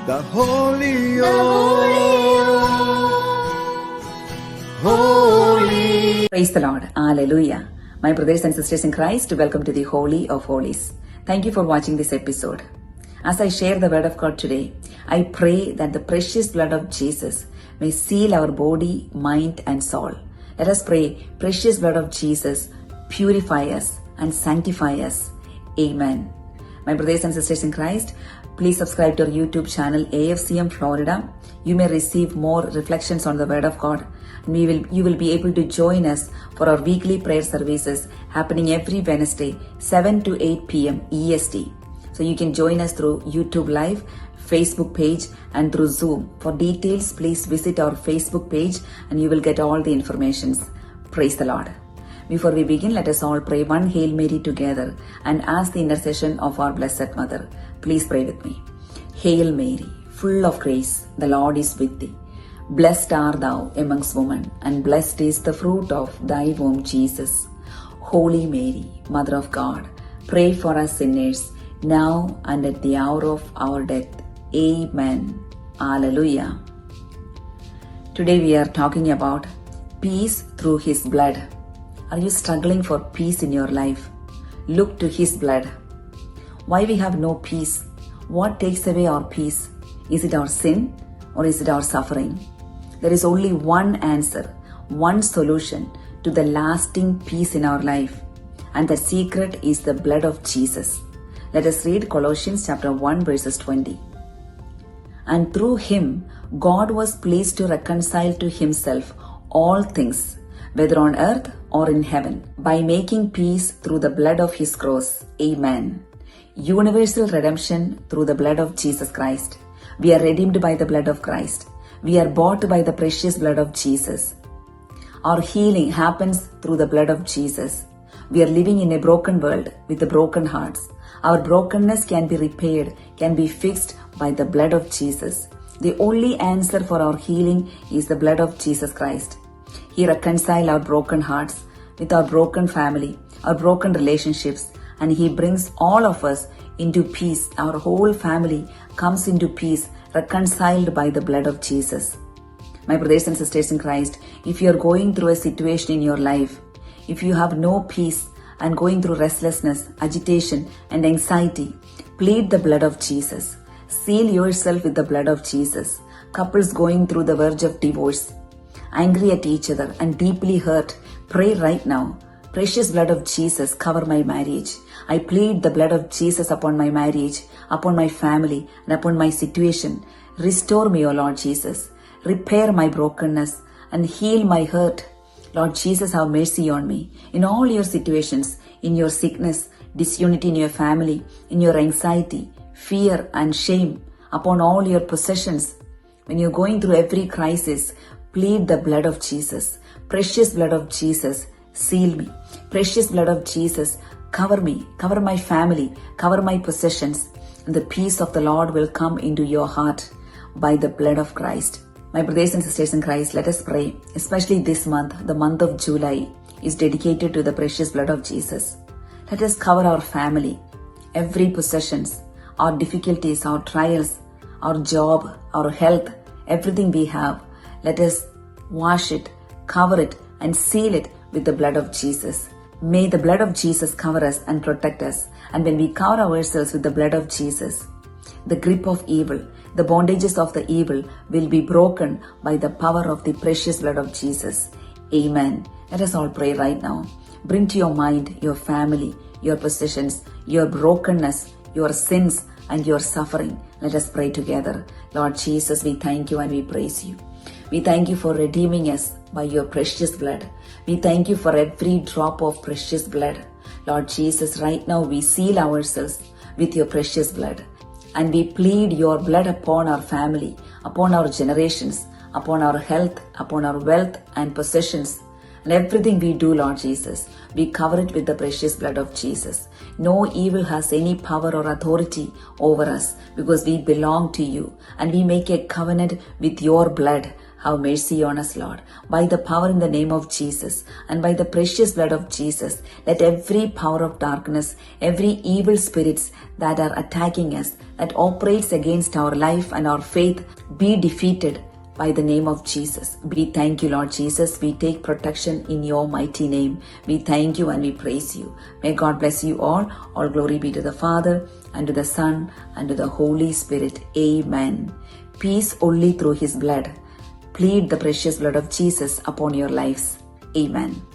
the Holy Holy. Praise the Lord. Hallelujah. My brothers and sisters in Christ, welcome to the Holy of Holies. Thank you for watching this episode. As I share the word of God today, I pray that the precious blood of Jesus may seal our body, mind and soul. Let us pray, precious blood of Jesus, purify us and sanctify us. Amen. My brothers and sisters in Christ, please subscribe to our YouTube channel AFCM Florida. You may receive more reflections on the Word of God. You will be able to join us for our weekly prayer services happening every Wednesday, 7 to 8 p.m. EST. So you can join us through YouTube Live, Facebook page and through Zoom. For details, please visit our Facebook page and you will get all the informations. Praise the Lord. Before we begin, let us all pray one Hail Mary together and ask the intercession of our Blessed Mother. Please pray with me. Hail Mary, full of grace, the Lord is with thee. Blessed art thou amongst women, and blessed is the fruit of thy womb, Jesus. Holy Mary, Mother of God, pray for us sinners, now and at the hour of our death. Amen. Hallelujah. Today we are talking about peace through His blood. Are you struggling for peace in your life? Look to His blood. Why we have no peace? What takes away our peace? Is it our sin or is it our suffering? There is only one answer, one solution to the lasting peace in our life. And the secret is the blood of Jesus. Let us read Colossians chapter 1 verses 20. And through Him, God was pleased to reconcile to Himself all things, whether on earth or in heaven, by making peace through the blood of His cross. Amen. Universal redemption through the blood of Jesus Christ. We are redeemed by the blood of Christ. We are bought by the precious blood of Jesus. Our healing happens through the blood of Jesus. We are living in a broken world with the broken hearts. Our brokenness can be repaired, can be fixed by the blood of Jesus. The only answer for our healing is the blood of Jesus Christ. He reconciles our broken hearts with our broken family, our broken relationships, and He brings all of us into peace. Our whole family comes into peace, reconciled by the blood of Jesus. My brothers and sisters in Christ, if you are going through a situation in your life, if you have no peace and going through restlessness, agitation and anxiety, plead the blood of Jesus. Seal yourself with the blood of Jesus. Couples going through the verge of divorce, angry at each other and deeply hurt, pray right now. Precious blood of Jesus, cover my marriage. I plead the blood of Jesus upon my marriage, upon my family, and upon my situation. Restore me, O Lord Jesus. Repair my brokenness and heal my hurt. Lord Jesus, have mercy on me. In all your situations, in your sickness, disunity in your family, in your anxiety, fear and shame, upon all your possessions. When you're going through every crisis, plead the blood of Jesus. Precious blood of Jesus, seal me. Precious blood of Jesus, cover me, cover my family, cover my possessions, and the peace of the Lord will come into your heart by the blood of Christ. My brothers and sisters in Christ, let us pray. Especially this month, the month of July, is dedicated to the precious blood of Jesus. Let us cover our family, every possessions, our difficulties, our trials, our job, our health, everything we have. Let us wash it, cover it, and seal it with the blood of Jesus. May the blood of Jesus cover us and protect us. And when we cover ourselves with the blood of Jesus, the grip of evil, the bondages of the evil will be broken by the power of the precious blood of Jesus. Amen. Let us all pray right now. Bring to your mind your family, your possessions, your brokenness, your sins, and your suffering. Let us pray together. Lord Jesus, we thank you and we praise you. We thank you for redeeming us by your precious blood. We thank you for every drop of precious blood. Lord Jesus, right now we seal ourselves with your precious blood. And we plead your blood upon our family, upon our generations, upon our health, upon our wealth and possessions. And everything we do, Lord Jesus, we cover it with the precious blood of Jesus. No evil has any power or authority over us because we belong to you and we make a covenant with your blood. Have mercy on us, Lord. By the power in the name of Jesus and by the precious blood of Jesus, let every power of darkness, every evil spirits that are attacking us, that operates against our life and our faith, be defeated by the name of Jesus. We thank you, Lord Jesus. We take protection in your mighty name. We thank you and we praise you. May God bless you all. All glory be to the Father, and to the Son, and to the Holy Spirit. Amen. Peace only through His blood. Plead the precious blood of Jesus upon your lives. Amen.